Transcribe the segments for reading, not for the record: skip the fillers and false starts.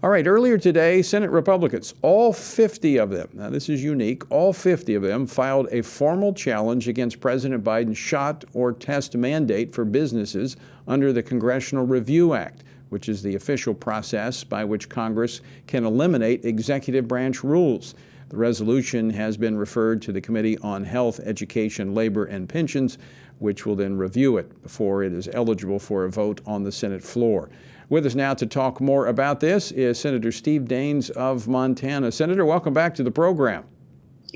All right, earlier today, Senate Republicans, all 50 of them, now this is unique, all 50 of them filed a formal challenge against President Biden's shot or test mandate for businesses under the Congressional Review Act, which is the official process by which Congress can eliminate executive branch rules. The resolution has been referred to the Committee on Health, Education, Labor, and Pensions, which will then review it before it is eligible for a vote on the Senate floor. With us now to talk more about this is Senator Steve Daines of Montana. Senator, welcome back to the program.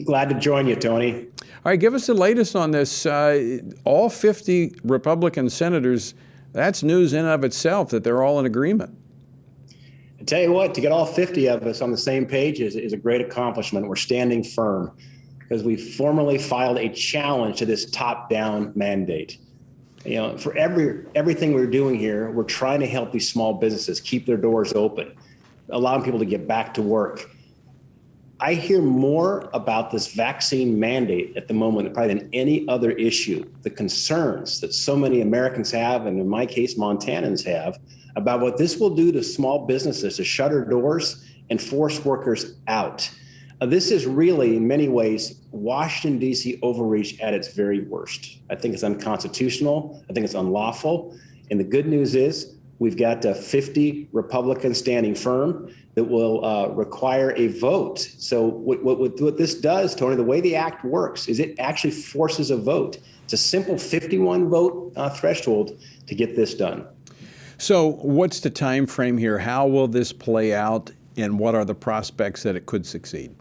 Glad to join you, Tony. All right, give us the latest on this. All 50 Republican senators, that's news in and of itself that they're all in agreement. I tell you what, to get all 50 of us on the same page is a great accomplishment. We're standing firm because we formally filed a challenge to this top-down mandate. You know, for everything we're doing here, we're trying to help these small businesses keep their doors open, allowing people to get back to work. I hear more about this vaccine mandate at the moment probably than any other issue. The concerns that so many Americans have, and in my case, Montanans have, about what this will do to small businesses to shutter doors and force workers out. This is really, in many ways, Washington, D.C. overreach at its very worst. I think it's unconstitutional. I think it's unlawful. And the good news is we've got 50 Republicans standing firm that will require a vote. So what this does, Tony, the way the act works is it actually forces a vote. It's a simple 51 vote threshold to get this done. So what's the time frame here? How will this play out, and what are the prospects that it could succeed?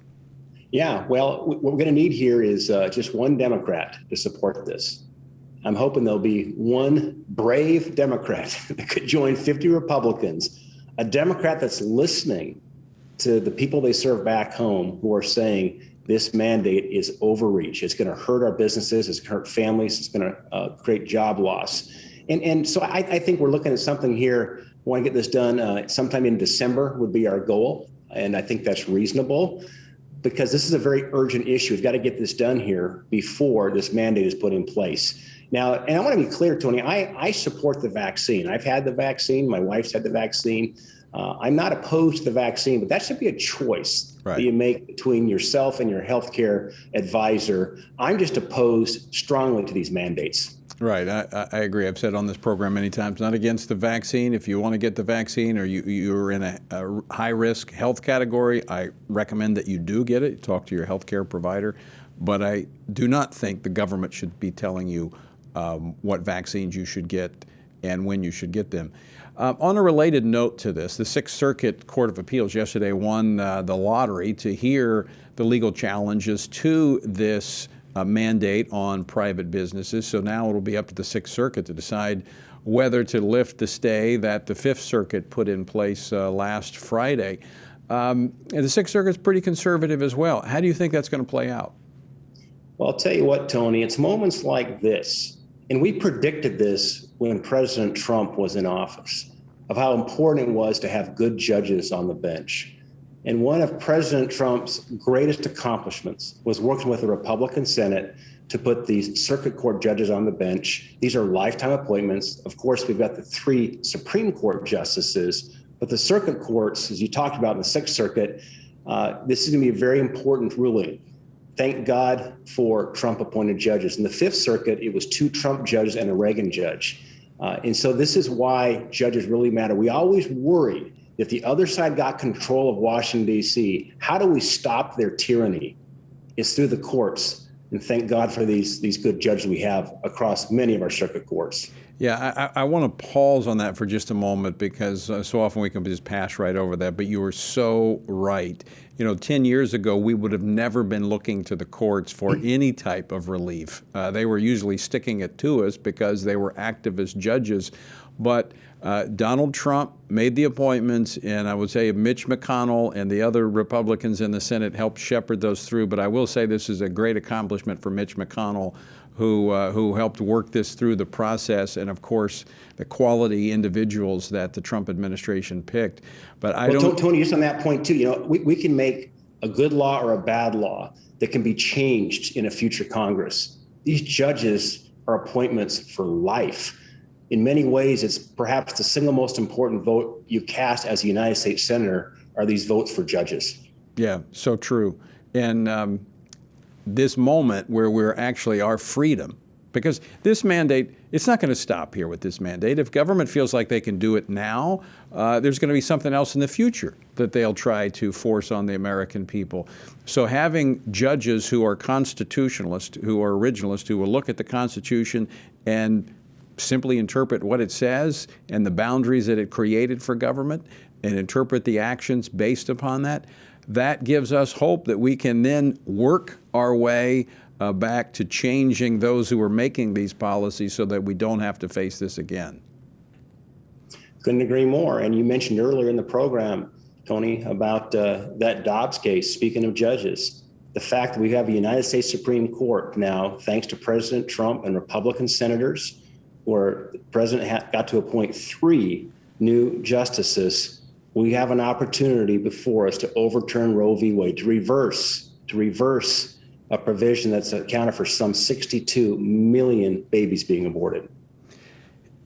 Yeah, well, what we're going to need here is just one Democrat to support this. I'm hoping there'll be one brave Democrat that could join 50 Republicans, a Democrat that's listening to the people they serve back home who are saying this mandate is overreach. It's going to hurt our businesses. It's going to hurt families. It's going to create job loss. And so I think we're looking at something here. We want to get this done sometime in December would be our goal. And I think that's reasonable, because this is a very urgent issue. We've got to get this done here before this mandate is put in place. Now, and I want to be clear, Tony, I support the vaccine. I've had the vaccine. My wife's had the vaccine. I'm not opposed to the vaccine, but that should be a choice that you make between yourself and your healthcare advisor. I'm just opposed strongly to these mandates. Right. I agree. I've said on this program many times, not against the vaccine. If you want to get the vaccine or you're in a high-risk health category, I recommend that you do get it. Talk to your health care provider. But I do not think the government should be telling you what vaccines you should get and when you should get them. On a related note to this, the Sixth Circuit Court of Appeals yesterday won the lottery to hear the legal challenges to this mandate on private businesses. So now it'll be up to the Sixth Circuit to decide whether to lift the stay that the Fifth Circuit put in place last Friday. And the Sixth Circuit's pretty conservative as well. How do you think that's going to play out? Well, I'll tell you what, Tony, it's moments like this, and we predicted this when President Trump was in office, of how important it was to have good judges on the bench. And one of President Trump's greatest accomplishments was working with the Republican Senate to put these circuit court judges on the bench. These are lifetime appointments. Of course, we've got the 3 Supreme Court justices, but the circuit courts, as you talked about in the Sixth Circuit, this is going to be a very important ruling. Thank God for Trump-appointed judges. In the Fifth Circuit, it was 2 Trump judges and a Reagan judge. And so this is why judges really matter. We always worried if the other side got control of Washington, D.C., how do we stop their tyranny? It's through the courts. And thank God for these good judges we have across many of our circuit courts. Yeah, I want to pause on that for just a moment, because so often we can just pass right over that. But you were so right. You know, 10 years ago, we would have never been looking to the courts for any type of relief. They were usually sticking it to us because they were activist judges. But Donald Trump made the appointments, and I would say Mitch McConnell and the other Republicans in the Senate helped shepherd those through. But I will say this is a great accomplishment for Mitch McConnell, who helped work this through the process, and of course the quality individuals that the Trump administration picked. But Tony, just on that point too, you know, we can make a good law or a bad law that can be changed in a future Congress. These judges are appointments for life. In many ways, it's perhaps the single most important vote you cast as a United States Senator are these votes for judges. Yeah, so true. And this moment where we're actually our freedom, because this mandate, it's not going to stop here with this mandate. If government feels like they can do it now, there's going to be something else in the future that they'll try to force on the American people. So having judges who are constitutionalists, who are originalists, who will look at the Constitution and simply interpret what it says and the boundaries that it created for government and interpret the actions based upon that, that gives us hope that we can then work our way back to changing those who are making these policies so that we don't have to face this again. Couldn't agree more. And you mentioned earlier in the program, Tony, about that Dobbs case, speaking of judges, the fact that we have a United States Supreme Court now, thanks to President Trump and Republican senators, where the president got to appoint 3 new justices. We have an opportunity before us to overturn Roe v. Wade, to reverse a provision that's accounted for some 62 million babies being aborted.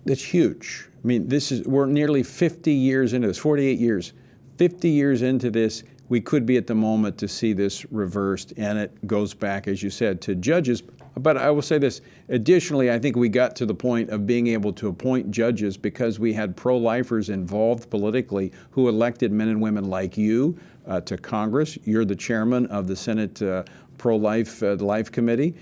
That's huge. I mean, we're nearly 50 years into this, 48 years, 50 years into this. We could be at the moment to see this reversed, and it goes back, as you said, to judges. But I will say this, additionally, I think we got to the point of being able to appoint judges because we had pro-lifers involved politically who elected men and women like you to Congress. You're the chairman of the Senate Pro-Life Life Committee.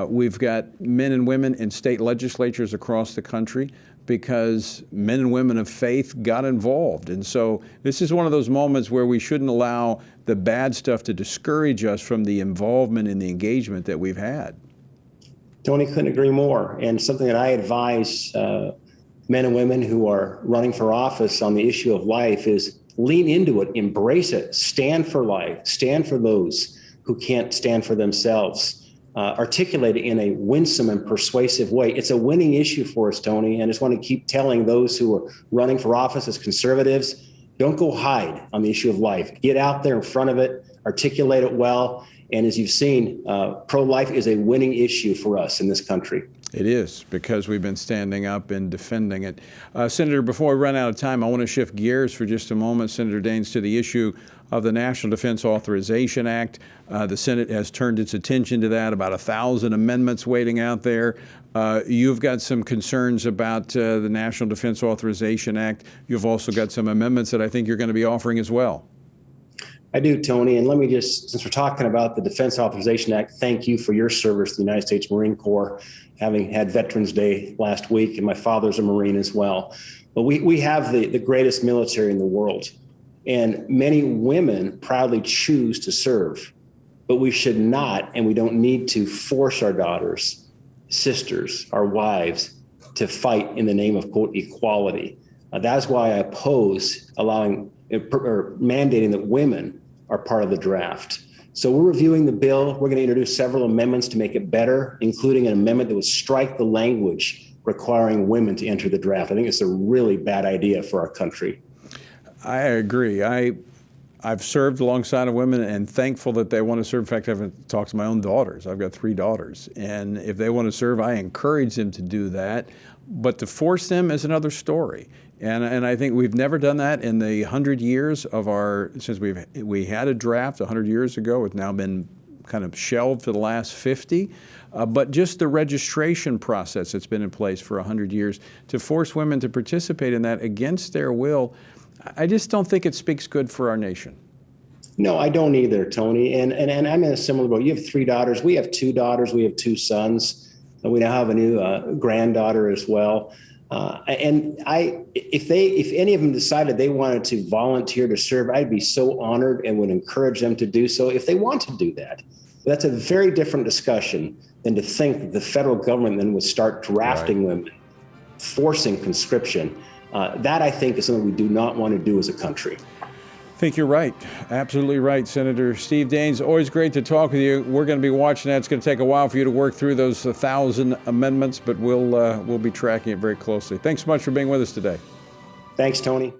We've got men and women in state legislatures across the country because men and women of faith got involved. And so this is one of those moments where we shouldn't allow the bad stuff to discourage us from the involvement and the engagement that we've had. Tony, couldn't agree more. And something that I advise men and women who are running for office on the issue of life is lean into it, embrace it, stand for life, stand for those who can't stand for themselves. Articulate it in a winsome and persuasive way. It's a winning issue for us, Tony, and I just want to keep telling those who are running for office as conservatives, don't go hide on the issue of life. Get out there in front of it, articulate it well, and as you've seen, pro-life is a winning issue for us in this country. It is, because we've been standing up and defending it. Senator, before we run out of time, I want to shift gears for just a moment, Senator Daines, to the issue of the National Defense Authorization Act. The Senate has turned its attention to that, about 1,000 amendments waiting out there. You've got some concerns about the National Defense Authorization Act. You've also got some amendments that I think you're going to be offering as well. I do, Tony, and let me just, since we're talking about the Defense Authorization Act, thank you for your service to the United States Marine Corps, having had Veterans Day last week, and my father's a Marine as well. But we have the greatest military in the world, and many women proudly choose to serve, but we should not, and we don't need to force our daughters, sisters, our wives to fight in the name of, quote, equality. That's why I oppose allowing or mandating that women are part of the draft. So we're reviewing the bill. We're going to introduce several amendments to make it better, including an amendment that would strike the language requiring women to enter the draft. I think it's a really bad idea for our country. I agree. I've served alongside of women and thankful that they want to serve. In fact, I've talked to my own daughters. I've got 3 daughters. And if they want to serve, I encourage them to do that. But to force them is another story. And I think we've never done that in the 100 years of since we had a draft 100 years ago. It's now been kind of shelved for the last 50. But just the registration process that's been in place for 100 years, to force women to participate in that against their will, I just don't think it speaks good for our nation. No, I don't either, Tony. And I'm in a similar boat. You have 3 daughters. We have 2 daughters. We have 2 sons. And we now have a new granddaughter as well. If any of them decided they wanted to volunteer to serve, I'd be so honored and would encourage them to do so if they want to do that. That's a very different discussion than to think that the federal government then would start drafting women, forcing conscription. That, I think, is something we do not want to do as a country. I think you're right. Absolutely right, Senator Steve Daines. Always great to talk with you. We're going to be watching that. It's going to take a while for you to work through those 1,000 amendments, but we'll be tracking it very closely. Thanks so much for being with us today. Thanks, Tony.